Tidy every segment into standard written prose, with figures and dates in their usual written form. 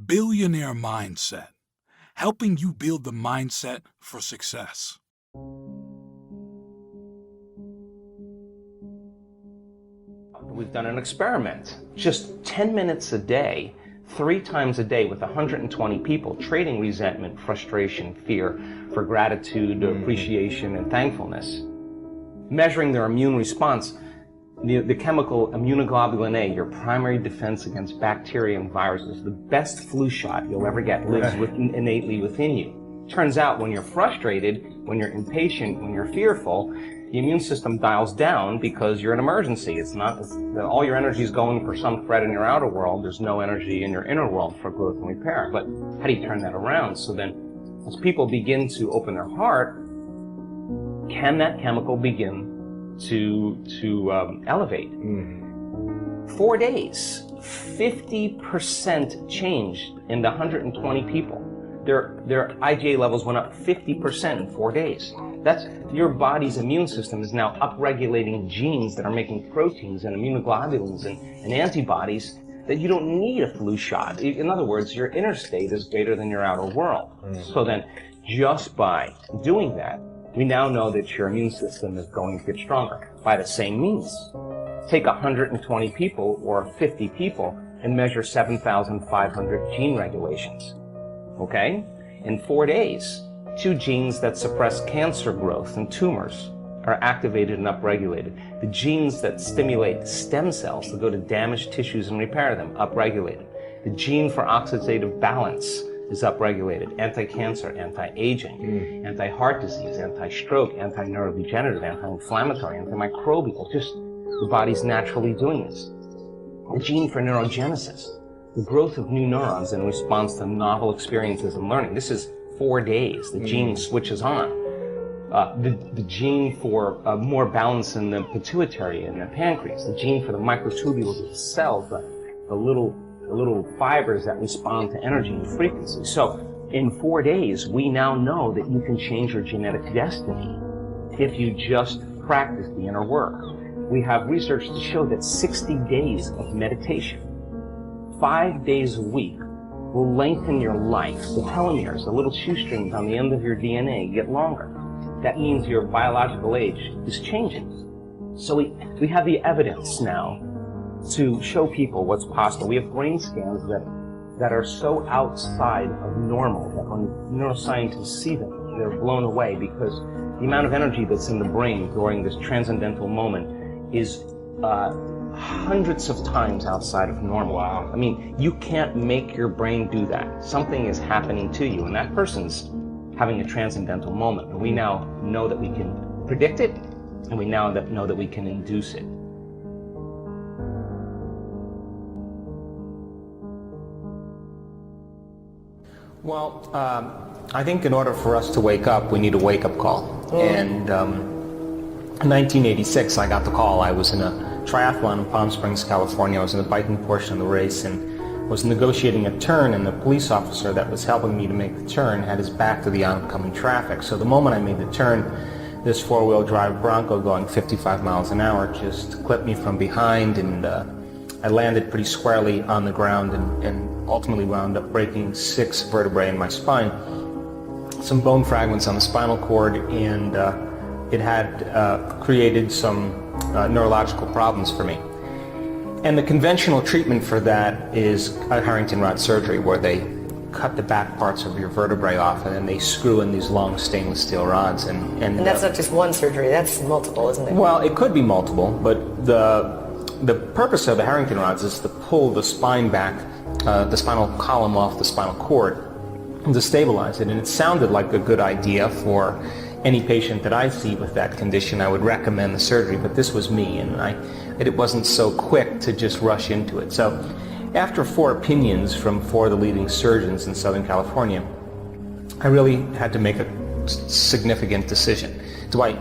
Billionaire Mindset, helping you build the mindset for success. We've done an experiment, just 10 minutes a day, 3 times a day with 120 people, trading resentment, frustration, fear for gratitude, appreciation, and thankfulness. Measuring their immune response, the chemical immunoglobulin A, your primary defense against bacteria and viruses, the best flu shot you'll ever get, lives innately within you. Turns out when you're frustrated, when you're impatient, when you're fearful, the immune system dials down because you're in emergency. All your energy is going for some threat in your outer world. There's no energy in your inner world for growth and repair. But how do you turn that around? So then, as people begin to open their heart, can that chemical begin to elevate? 4 days, 50% change in the 120 people. Their IgA levels went up 50% in 4 days. That's your body's immune system is now upregulating genes that are making proteins and immunoglobulins and antibodies that you don't need a flu shot. In other words, your inner state is greater than your outer world. So then, just by doing that, we now know that your immune system is going to get stronger by the same means. Take 120 people or 50 people and measure 7,500 gene regulations. Okay? In 4 days, 2 genes that suppress cancer growth and tumors are activated and upregulated. The genes that stimulate stem cells to go to damaged tissues and repair them, upregulated. The gene for oxidative balance is upregulated. Anti-cancer, anti-aging, anti-heart disease, anti-stroke, anti-neurodegenerative, anti-inflammatory, antimicrobial. Just the body's naturally doing this. The gene for neurogenesis, the growth of new neurons in response to novel experiences and learning. This is 4 days. The gene switches on. The gene for more balance in the pituitary and the pancreas. The gene for the microtubules of the cells, the little fibers that respond to energy and frequency. So in 4 days, we now know that you can change your genetic destiny if you just practice the inner work. We have research to show that 60 days of meditation, 5 days a week, will lengthen your life. The telomeres, the little shoestrings on the end of your DNA, get longer. That means your biological age is changing. So we have the evidence now to show people what's possible. We have brain scans that are so outside of normal that when neuroscientists see them, they're blown away because the amount of energy that's in the brain during this transcendental moment is hundreds of times outside of normal. Wow. I mean, you can't make your brain do that. Something is happening to you, and that person's having a transcendental moment. And we now know that we can predict it, and we now know that we can induce it. Well, I think in order for us to wake up, we need a wake-up call. And in 1986, I got the call. I was in a triathlon in Palm Springs, California. I was in the biking portion of the race and was negotiating a turn, and the police officer that was helping me to make the turn had his back to the oncoming traffic. So the moment I made the turn, this four-wheel drive Bronco going 55 miles an hour just clipped me from behind, and I landed pretty squarely on the ground and ultimately wound up breaking 6 vertebrae in my spine, some bone fragments on the spinal cord, and it had created some neurological problems for me. And the conventional treatment for that is a Harrington rod surgery, where they cut the back parts of your vertebrae off and then they screw in these long stainless steel rods. And that's not just one surgery, that's multiple, isn't it? Well, it could be multiple, but the purpose of the Harrington rods is to pull the spine back, the spinal column off the spinal cord, and to stabilize it. And it sounded like a good idea for any patient that I see with that condition. I would recommend the surgery, but this was me, and it wasn't so quick to just rush into it. So after 4 opinions from 4 of the leading surgeons in Southern California, I really had to make a significant decision. Do I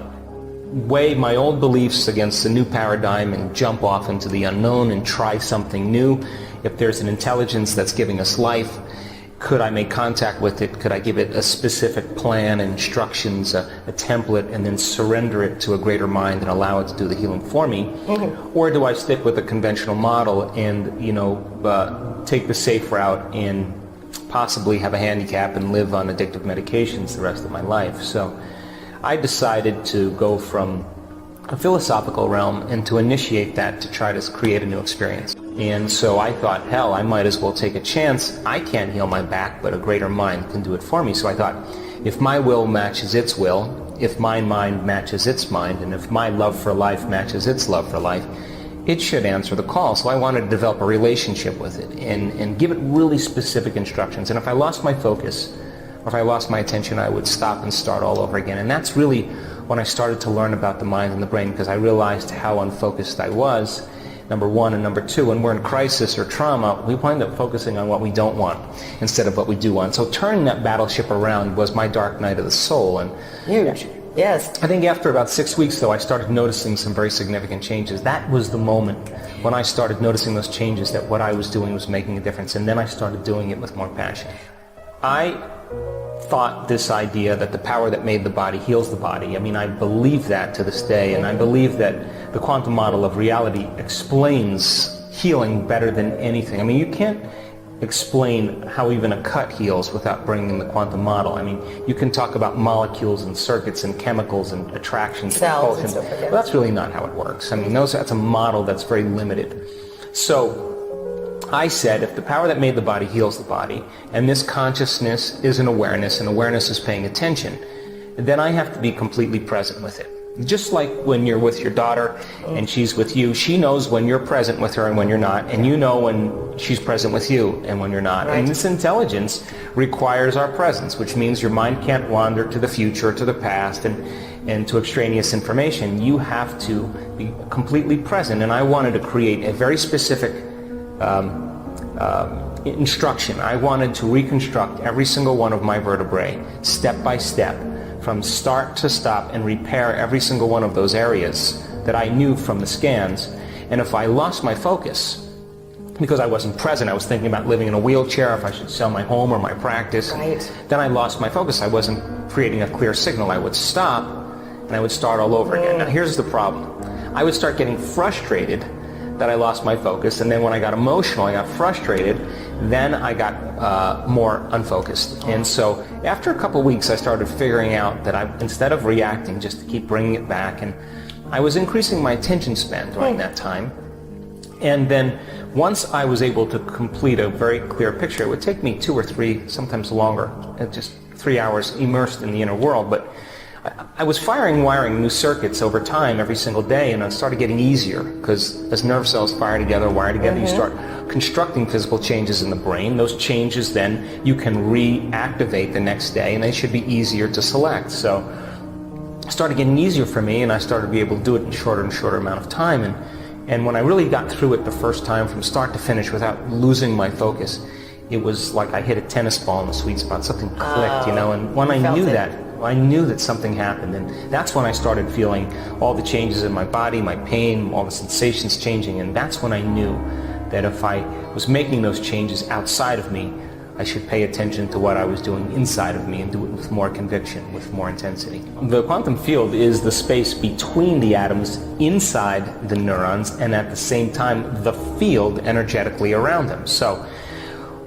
weigh my old beliefs against the new paradigm and jump off into the unknown and try something new? If there's an intelligence that's giving us life, could I make contact with it? Could I give it a specific plan, instructions, a template, and then surrender it to a greater mind and allow it to do the healing for me? Or do I stick with the conventional model and, take the safe route and possibly have a handicap and live on addictive medications the rest of my life. So I decided to go from a philosophical realm and to initiate that to try to create a new experience. And so I thought, hell, I might as well take a chance. I can't heal my back, but a greater mind can do it for me. So I thought, if my will matches its will, if my mind matches its mind, and if my love for life matches its love for life, it should answer the call. So I wanted to develop a relationship with it and give it really specific instructions. And if I lost my focus, or if I lost my attention, I would stop and start all over again. And that's really when I started to learn about the mind and the brain, because I realized how unfocused I was, number one, and number two, when we're in crisis or trauma, we wind up focusing on what we don't want instead of what we do want. So turning that battleship around was my dark night of the soul. And huge. Yes. I think after about 6 weeks, though, I started noticing some very significant changes. That was the moment when I started noticing those changes, that what I was doing was making a difference. And then I started doing it with more passion. I thought this idea that the power that made the body heals the body. I mean, I believe that to this day, and I believe that the quantum model of reality explains healing better than anything. I mean, you can't explain how even a cut heals without bringing the quantum model. I mean, you can talk about molecules and circuits and chemicals and attractions cells and stuff like that. Well, that's really not how it works. I mean, that's a model that's very limited. So I said, if the power that made the body heals the body, and this consciousness is an awareness, and awareness is paying attention, then I have to be completely present with it. Just like when you're with your daughter and she's with you, she knows when you're present with her and when you're not, and you know when she's present with you and when you're not. Right. And this intelligence requires our presence, which means your mind can't wander to the future or to the past and to extraneous information. You have to be completely present, and I wanted to create a very specific instruction. I wanted to reconstruct every single one of my vertebrae, step by step, from start to stop, and repair every single one of those areas that I knew from the scans. And if I lost my focus, because I wasn't present, I was thinking about living in a wheelchair, if I should sell my home or my practice, Right. then I lost my focus. I wasn't creating a clear signal. I would stop and I would start all over again. Now here's the problem. I would start getting frustrated that I lost my focus, and then when I got emotional, I got frustrated, then I got more unfocused. And so after a couple weeks, I started figuring out that instead of reacting, just to keep bringing it back, and I was increasing my attention span during that time. And then once I was able to complete a very clear picture, it would take me 2 or 3, sometimes longer, just 3 hours immersed in the inner world, but I was wiring new circuits over time every single day, and it started getting easier, because as nerve cells wire together, you start constructing physical changes in the brain. Those changes then you can reactivate the next day, and they should be easier to select. So it started getting easier for me, and I started to be able to do it in shorter and shorter amount of time. And when I really got through it the first time from start to finish without losing my focus, it was like I hit a tennis ball in the sweet spot. Something clicked, you know, and when I knew that, I knew that something happened, and that's when I started feeling all the changes in my body, my pain, all the sensations changing, and that's when I knew that if I was making those changes outside of me, I should pay attention to what I was doing inside of me and do it with more conviction, with more intensity. The quantum field is the space between the atoms inside the neurons, and at the same time the field energetically around them. So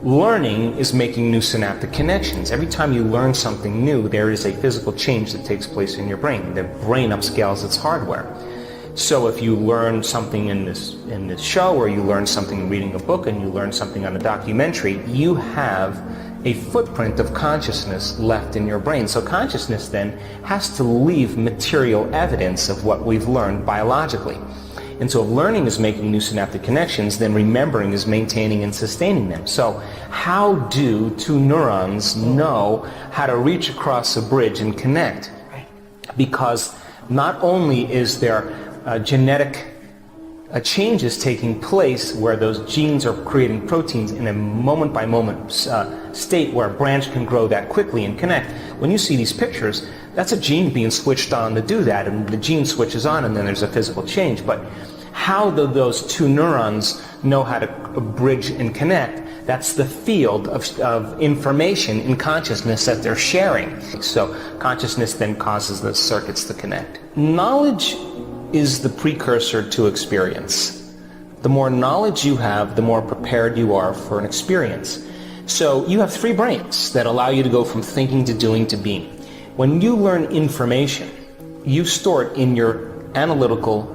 learning is making new synaptic connections. Every time you learn something new, there is a physical change that takes place in your brain. The brain upscales its hardware. So if you learn something in this show, or you learn something reading a book, and you learn something on a documentary, you have a footprint of consciousness left in your brain. So consciousness then has to leave material evidence of what we've learned biologically. And so if learning is making new synaptic connections, then remembering is maintaining and sustaining them. So how do two neurons know how to reach across a bridge and connect? Because not only is there genetic changes taking place where those genes are creating proteins in a moment-by-moment state where a branch can grow that quickly and connect. When you see these pictures, that's a gene being switched on to do that, and the gene switches on, and then there's a physical change. But how do those two neurons know how to bridge and connect? That's the field of information in consciousness that they're sharing. So consciousness then causes those circuits to connect. Knowledge is the precursor to experience. The more knowledge you have, the more prepared you are for an experience. So you have three brains that allow you to go from thinking to doing to being. When you learn information, you store it in your analytical,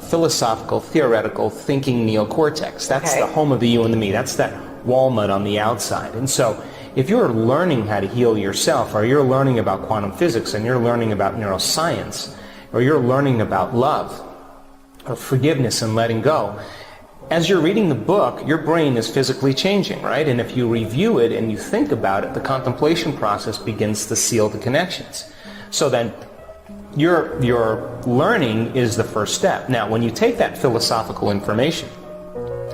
philosophical, theoretical thinking neocortex. That's the home of the you and the me. That's that walnut on the outside. And so if you're learning how to heal yourself, or you're learning about quantum physics, and you're learning about neuroscience, or you're learning about love, or forgiveness and letting go, as you're reading the book, your brain is physically changing, right? And if you review it and you think about it, the contemplation process begins to seal the connections. So then your learning is the first step. Now, when you take that philosophical information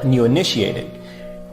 and you initiate it,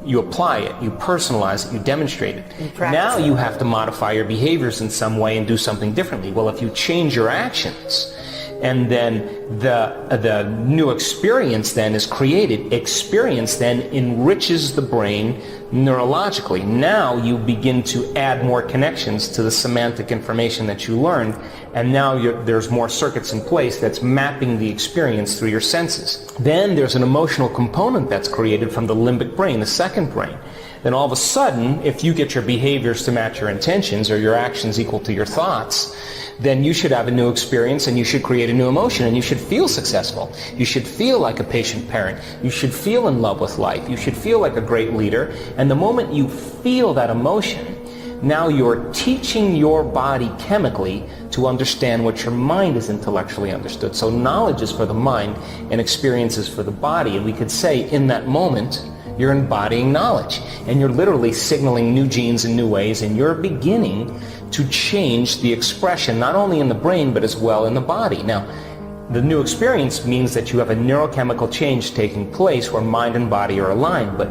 you apply it, you personalize it, you demonstrate it. Now you have to modify your behaviors in some way and do something differently. Well, if you change your actions, and then the new experience then is created. Experience then enriches the brain neurologically. Now you begin to add more connections to the semantic information that you learned, and now there's more circuits in place that's mapping the experience through your senses. Then there's an emotional component that's created from the limbic brain, the second brain. Then all of a sudden, if you get your behaviors to match your intentions, or your actions equal to your thoughts, then you should have a new experience, and you should create a new emotion, and you should feel successful. You should feel like a patient parent. You should feel in love with life. You should feel like a great leader. And the moment you feel that emotion, now you're teaching your body chemically to understand what your mind is intellectually understood. So knowledge is for the mind and experience is for the body. And we could say in that moment, you're embodying knowledge, and you're literally signaling new genes in new ways, and you're beginning to change the expression, not only in the brain, but as well in the body. Now, the new experience means that you have a neurochemical change taking place where mind and body are aligned, but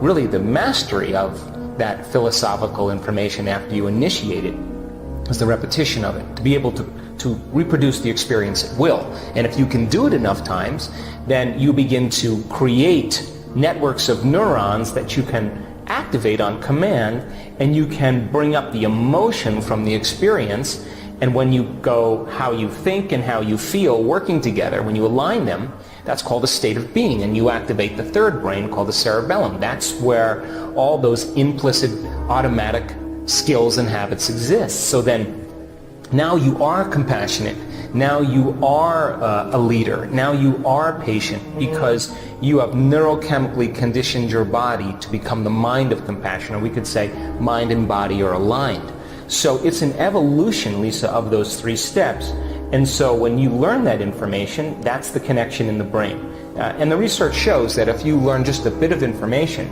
really the mastery of that philosophical information after you initiate it is the repetition of it, to be able to reproduce the experience at will. And if you can do it enough times, then you begin to create networks of neurons that you can activate on command, and you can bring up the emotion from the experience. And when you go how you think and how you feel working together, when you align them, that's called a state of being, and you activate the third brain called the cerebellum. That's where all those implicit automatic skills and habits exist. So then now you are compassionate. Now you are a leader. Now you are patient, because you have neurochemically conditioned your body to become the mind of compassion, or we could say mind and body are aligned. So it's an evolution, Lisa, of those three steps. And so when you learn that information, that's the connection in the brain. And the research shows that if you learn just a bit of information,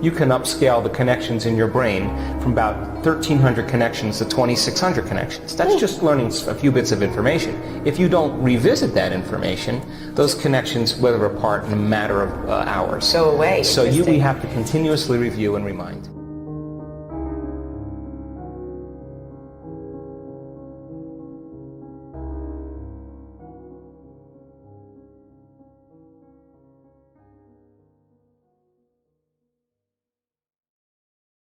you can upscale the connections in your brain from about 1,300 connections to 2,600 connections. That's just learning a few bits of information. If you don't revisit that information, those connections wither apart in a matter of hours. Go away. So we have to continuously review and remind.